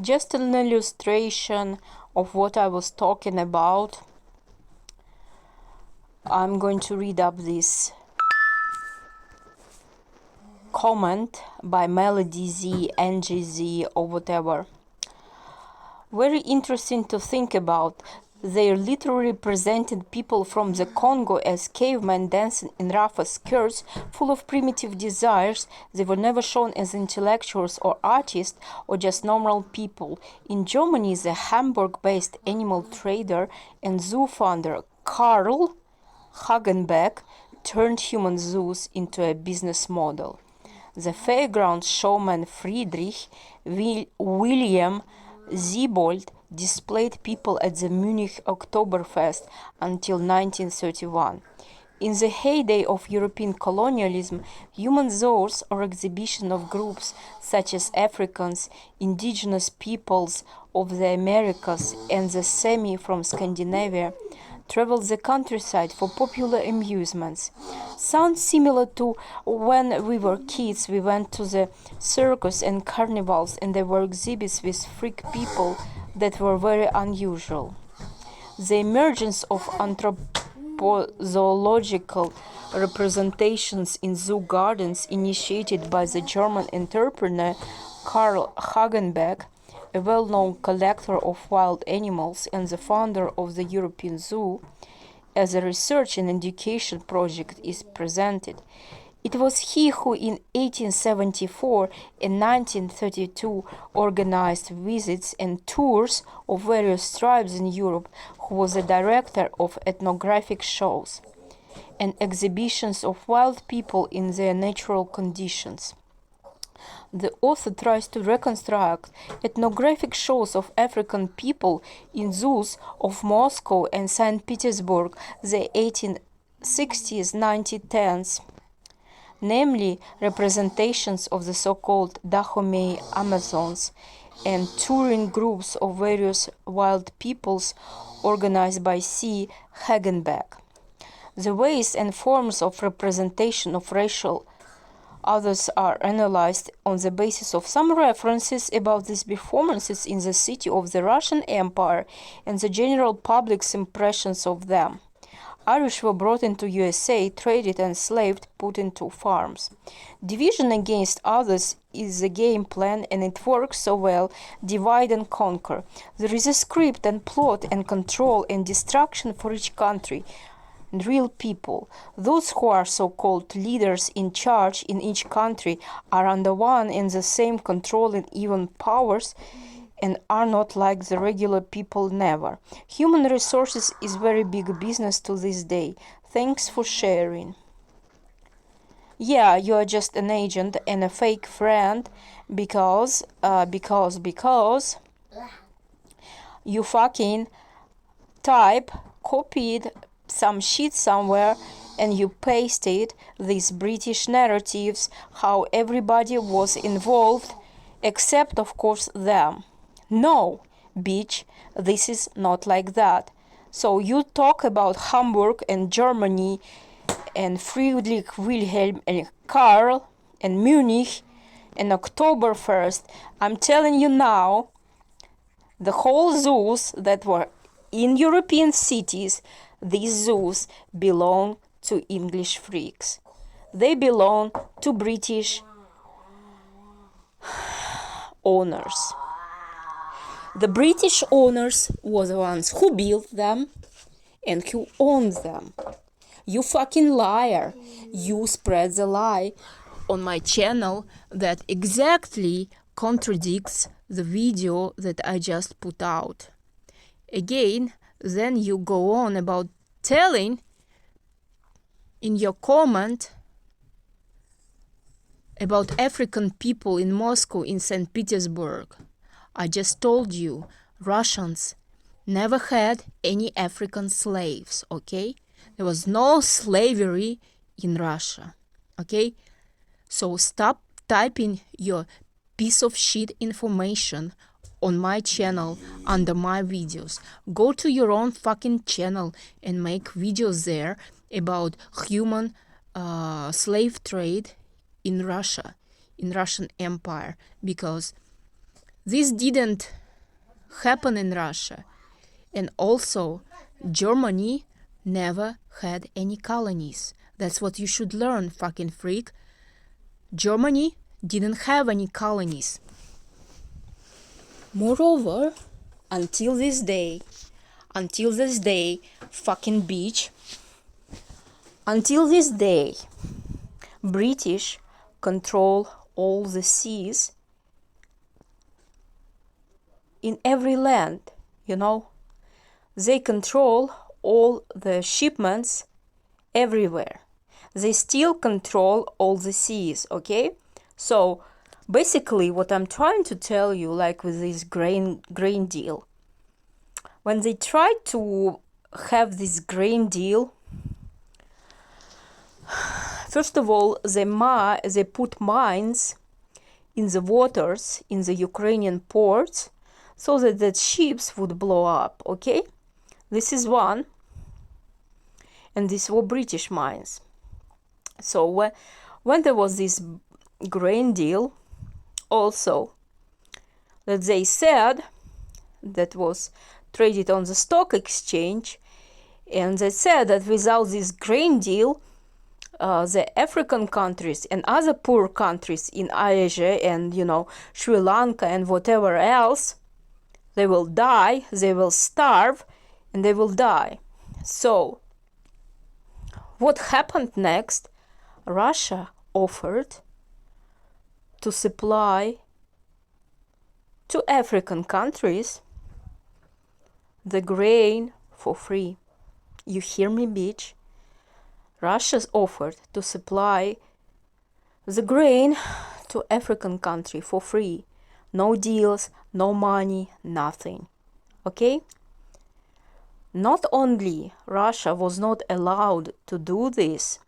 Just an illustration of what I was talking about. I'm going to read up this comment by Melody Z, NGZ, or whatever. Very interesting to think about. They literally presented people from the Congo as cavemen dancing in rough skirts, full of primitive desires. They were never shown as intellectuals or artists or just normal people. In Germany, the Hamburg-based animal trader and zoo founder Karl Hagenbeck turned human zoos into a business model. The fairground showman Friedrich William Siebold displayed people at the Munich Oktoberfest until 1931. In the heyday of European colonialism, human zoos or exhibitions of groups such as Africans, indigenous peoples of the Americas, and the Sami from Scandinavia traveled the countryside for popular amusements. Sounds similar to when we were kids, we went to the circus and carnivals, and there were exhibits with freak people that were very unusual. The emergence of anthropozoological representations in zoo gardens, initiated by the German entrepreneur Karl Hagenbeck, a well-known collector of wild animals and the founder of the European Zoo, as a research and education project is presented. It was he who in 1874 and 1932 organized visits and tours of various tribes in Europe, who was the director of ethnographic shows and exhibitions of wild people in their natural conditions. The author tries to reconstruct ethnographic shows of African people in zoos of Moscow and St. Petersburg, the 1860s, 1910s, namely representations of the so-called Dahomey Amazons and touring groups of various wild peoples organized by C. Hagenbeck. The ways and forms of representation of racial others are analyzed on the basis of some references about these performances in the city of the Russian Empire and the general public's impressions of them. Irish were brought into USA, traded, enslaved, put into farms. Division against others is the game plan, and it works so well. Divide and conquer. There is a script and plot and control and destruction for each country. Real people. Those who are so-called leaders in charge in each country are under one and the same control and even powers and are not like the regular people, never. Human resources is very big business to this day. Thanks for sharing. Yeah, you are just an agent and a fake friend because you fucking copied some shit somewhere and you pasted these British narratives how everybody was involved except of course them. No, bitch, this is not like that. So you talk about Hamburg and Germany and Friedrich Wilhelm and Karl and Munich and Oktoberfest. I'm telling you now, the whole zoos that were in European cities, these zoos belong to English freaks. They belong to British owners. The British owners were the ones who built them and who owned them. You fucking liar. You spread the lie on my channel that exactly contradicts the video that I just put out. Again, then you go on about telling in your comment about African people in Moscow, in St. Petersburg. I just told you, Russians never had any African slaves, okay? There was no slavery in Russia, okay? So stop typing your piece of shit information on my channel under my videos. Go to your own fucking channel and make videos there about human slave trade in Russia, in Russian Empire, because This didn't happen in Russia. And also, Germany never had any colonies. That's what you should learn, fucking freak. Germany didn't have any colonies. Moreover, until this day, fucking bitch, until this day, British control all the seas in every land, you know. They control all the shipments everywhere. They still control all the seas, okay? So basically what I'm trying to tell you, like with this grain deal, when they tried to have this grain deal, first of all, they put mines in the waters, in the Ukrainian ports, so that the ships would blow up, okay? This is one. And these were British mines. So when there was this grain deal, also, that they said, that was traded on the stock exchange, and they said that without this grain deal, the African countries and other poor countries in Asia and, you know, Sri Lanka and whatever else, they will die, they will starve, and they will die. So what happened next? Russia offered to supply to African countries the grain for free. You hear me, bitch? Russia's offered to supply the grain to African country for free. No deals, no money, nothing. Okay? Not only Russia was not allowed to do this,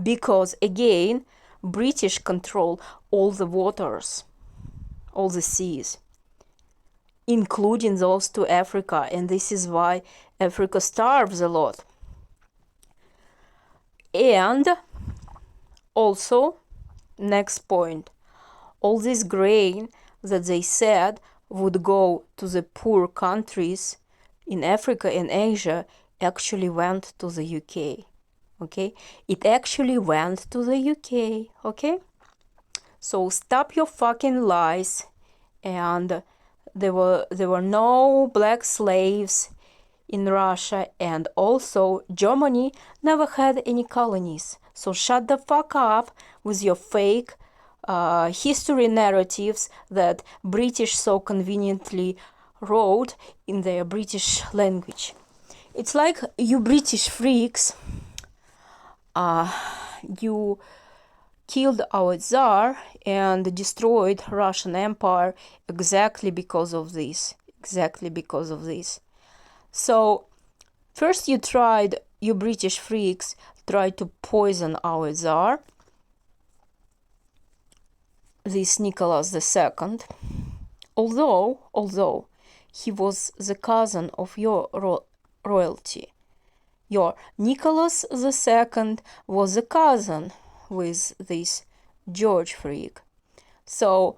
because again, British control all the waters, all the seas, including those to Africa, and this is why Africa starves a lot. And also, next point, all this grain that they said would go to the poor countries in Africa and Asia actually went to the UK, okay? It actually went to the UK, okay? So stop your fucking lies. And there were no black slaves in Russia, and also Germany never had any colonies. So shut the fuck up with your fake history narratives that British so conveniently wrote in their British language. It's like you British freaks, you killed our Tsar and destroyed Russian Empire exactly because of this. So first you British freaks tried to poison our Tsar, this Nicholas II, although he was the cousin of your royalty. Your Nicholas II was a cousin with this George freak. So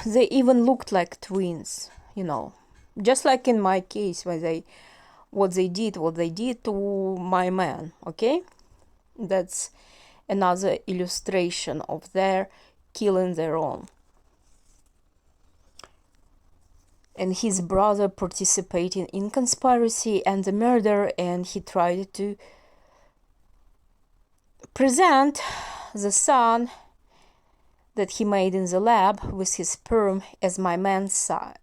they even looked like twins, you know. Just like in my case, when what they did to my man, okay? That's another illustration of their killing their own. And his brother participating in conspiracy and the murder, and he tried to present the son that he made in the lab with his sperm as my man's son,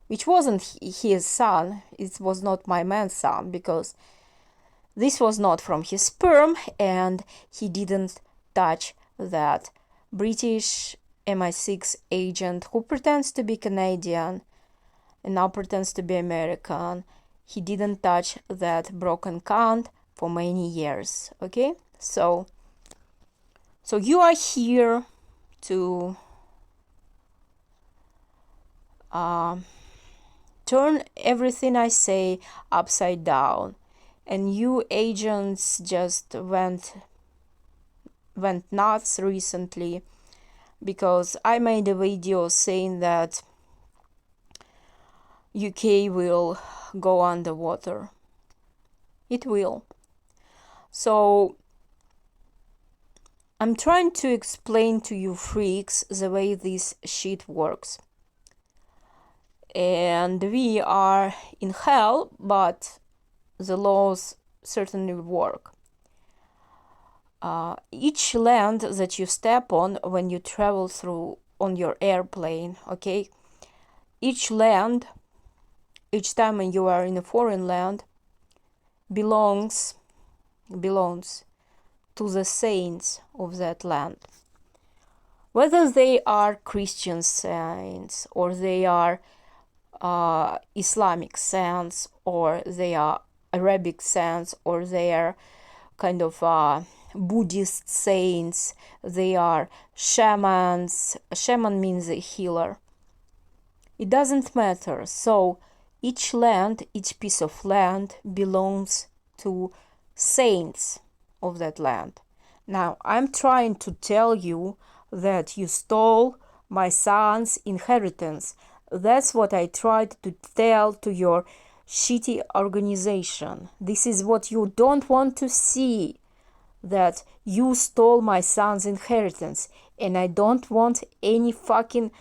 which wasn't his son. It was not my man's son, because this was not from his sperm, and he didn't touch that British MI6 agent who pretends to be Canadian and now pretends to be American. He didn't touch that broken cunt for many years, okay? So you are here to turn everything I say upside down, and you agents just went nuts recently because I made a video saying that UK will go underwater. It will. So I'm trying to explain to you freaks the way this shit works. And we are in hell, but the laws certainly work. Each land that you step on when you travel through on your airplane, okay? Each land, each time when you are in a foreign land, belongs to the saints of that land. Whether they are Christian saints, or they are Islamic saints, or they are Arabic saints, or they are kind of Buddhist saints, they are shamans. A shaman means a healer. It doesn't matter. So each land, each piece of land belongs to saints of that land. Now, I'm trying to tell you that you stole my son's inheritance. That's what I tried to tell to your shitty organization. This is what you don't want to see, that you stole my son's inheritance, and I don't want any fucking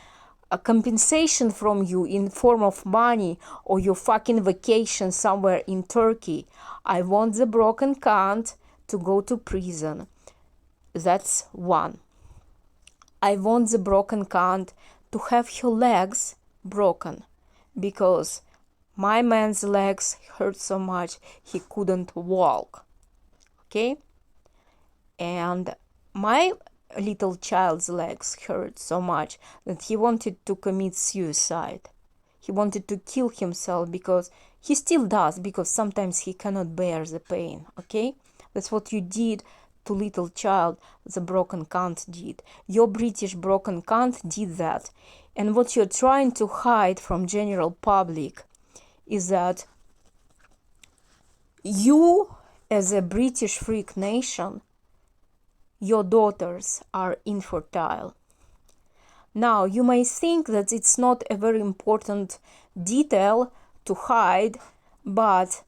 compensation from you in form of money or your fucking vacation somewhere in Turkey. I want the broken cunt to go to prison. That's one. I want the broken cunt to have her legs broken, because my man's legs hurt so much he couldn't walk. Okay? And my little child's legs hurt so much that he wanted to commit suicide. He wanted to kill himself, because he still does, because sometimes he cannot bear the pain. Okay? That's what you did to little child, the broken cunt did. Your British broken cunt did that. And what you're trying to hide from general public is that you, as a British freak nation, your daughters are infertile. Now, you may think that it's not a very important detail to hide, but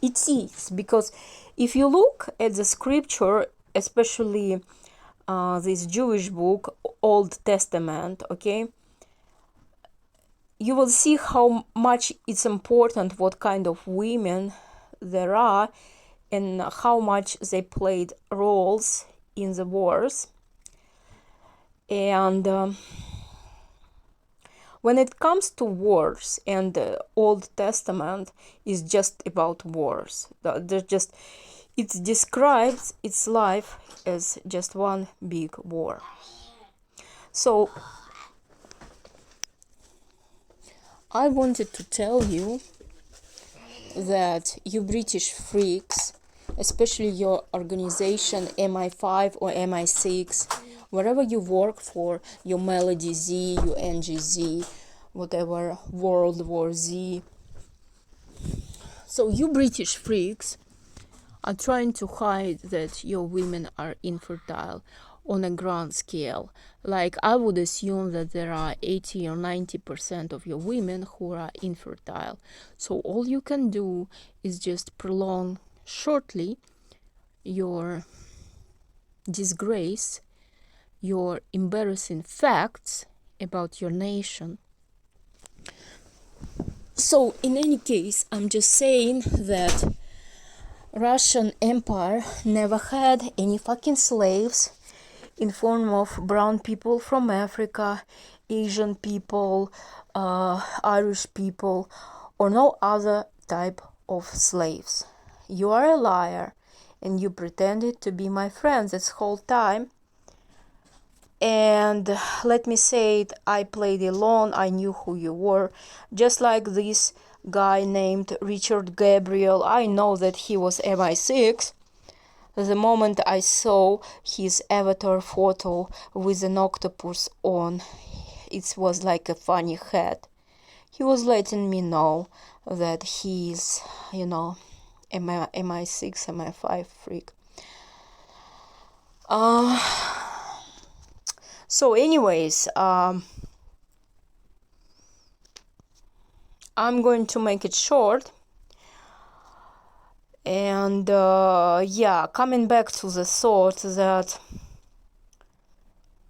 it is, because if you look at the scripture, especially this Jewish book, Old Testament, okay, you will see how much it's important what kind of women there are and how much they played roles in the wars. And when it comes to wars, and the Old Testament is just about wars, it describes its life as just one big war. So I wanted to tell you that you British freaks, especially your organization MI5 or MI6, wherever you work for, your Melody Z, your NGZ, whatever, World War Z. So you British freaks are trying to hide that your women are infertile on a grand scale. Like, I would assume that there are 80 or 90% of your women who are infertile. So all you can do is just prolong shortly your disgrace, your embarrassing facts about your nation. So in any case, I'm just saying that Russian Empire never had any fucking slaves in form of brown people from Africa, Asian people, Irish people, or no other type of slaves. You are a liar, and you pretended to be my friend this whole time. And let me say it, I played alone, I knew who you were, just like this guy named Richard Gabriel. I know that he was MI6. The moment I saw his avatar photo with an octopus on, it was like a funny hat. He was letting me know that he's, MI6, MI5 freak. So anyways, I'm going to make it short. And yeah, coming back to the thought that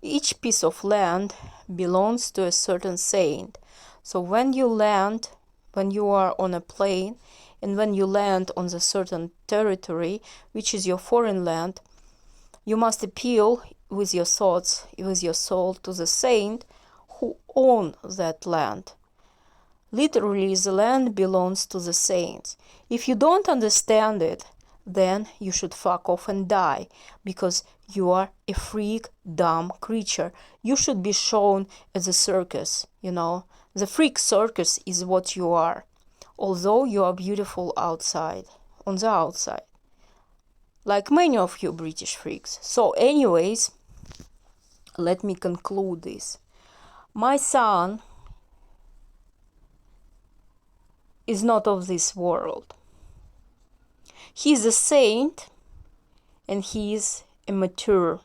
each piece of land belongs to a certain saint. So when you land, when you are on a plane, and when you land on the certain territory, which is your foreign land, you must appeal with your thoughts, with your soul, to the saint who own that land. Literally, the land belongs to the saints. If you don't understand it, then you should fuck off and die, because you are a freak, dumb creature. You should be shown at the circus, you know. The freak circus is what you are, although you are beautiful outside, on the outside, like many of you British freaks. So anyways, let me conclude this. My son is not of this world. He is a saint, and he is a mature.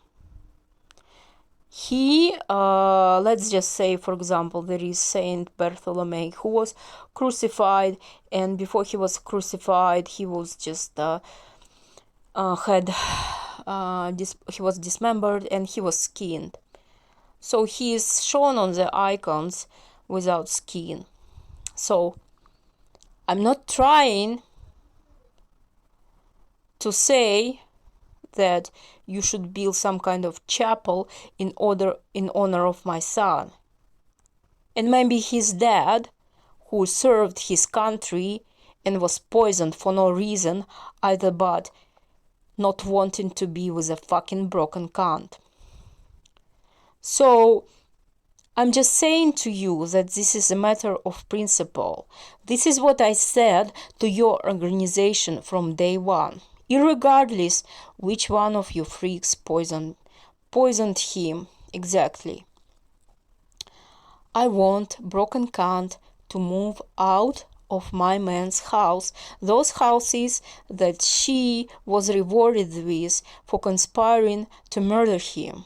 He, let's just say, for example, there is Saint Bartholomew, who was crucified, and before he was crucified, he was just he was dismembered and he was skinned. So he is shown on the icons without skin. So I'm not trying to say that you should build some kind of chapel in honor of my son. And maybe his dad, who served his country and was poisoned for no reason either but not wanting to be with a fucking broken cunt. So I'm just saying to you that this is a matter of principle. This is what I said to your organization from day one. Irregardless which one of you freaks poisoned him exactly. I want broken cunt to move out of my man's house, those houses that she was rewarded with for conspiring to murder him.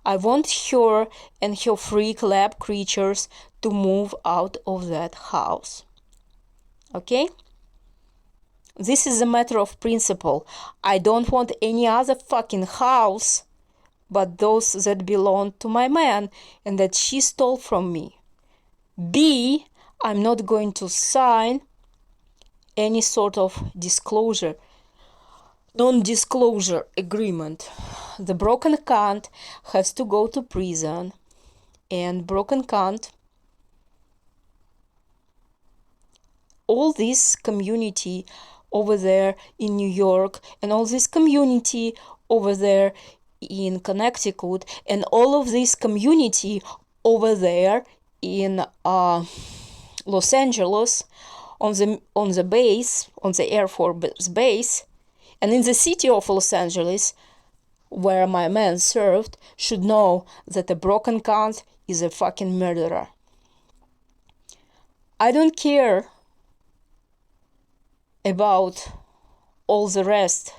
I want her and her freak lab creatures to move out of that house. Okay? This is a matter of principle. I don't want any other fucking house but those that belong to my man and that she stole from me. B, I'm not going to sign any sort of non-disclosure agreement. The broken cunt has to go to prison, and broken cunt, all this community over there in New York, and all this community over there in Connecticut, and all of this community over there in Los Angeles, on the base, on the Air Force base, and in the city of Los Angeles, where my man served, should know that a broken cunt is a fucking murderer. I don't care about all the rest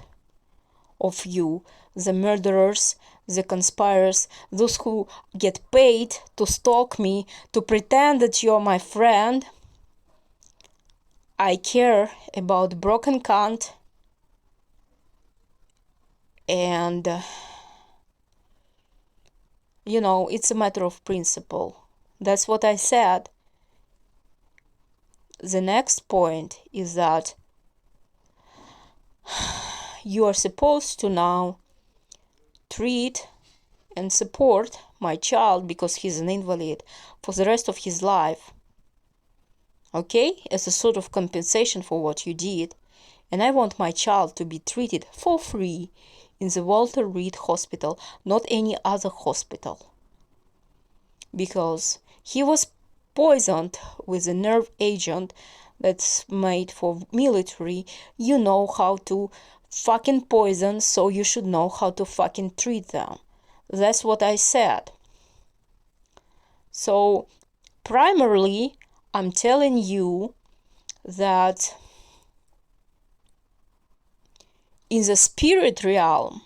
of you, the murderers, the conspirators, those who get paid to stalk me, to pretend that you're my friend. I care about broken cunt, and it's a matter of principle. That's what I said. The next point is that you are supposed to now treat and support my child, because he's an invalid, for the rest of his life. Okay? As a sort of compensation for what you did. And I want my child to be treated for free in the Walter Reed Hospital, not any other hospital. Because he was poisoned with a nerve agent that's made for military. You know how to fucking poison, so you should know how to fucking treat them. That's what I said. So, primarily, I'm telling you that in the spirit realm,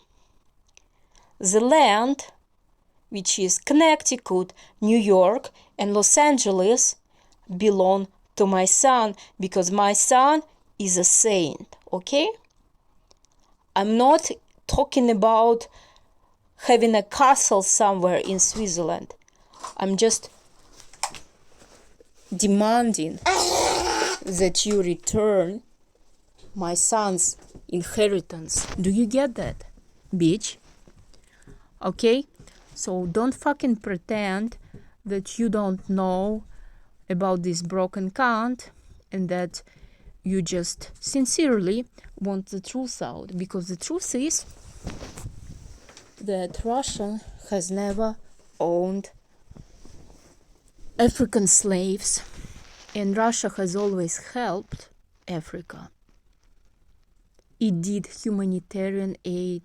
the land which is Connecticut, New York, and Los Angeles, belong to my son because my son is a saint, okay? I'm not talking about having a castle somewhere in Switzerland. I'm just demanding that you return my son's inheritance. Do you get that, bitch? Okay? So don't fucking pretend that you don't know about this broken cunt and that you just sincerely want the truth out. Because the truth is that Russia has never owned African slaves, and Russia has always helped Africa. It did humanitarian aid,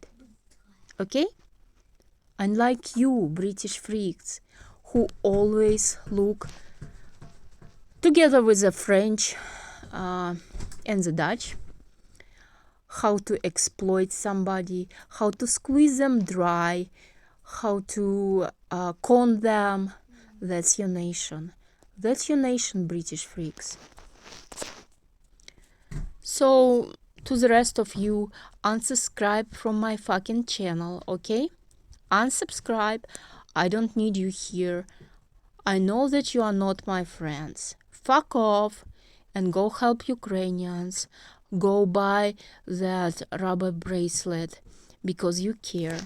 okay? Unlike you, British freaks, who always look together with the French and the Dutch, how to exploit somebody, how to squeeze them dry, how to con them. That's your nation. That's your nation, British freaks. So, to the rest of you, unsubscribe from my fucking channel, okay? Unsubscribe. I don't need you here. I know that you are not my friends. Fuck off and go help Ukrainians. Go buy that rubber bracelet because you care.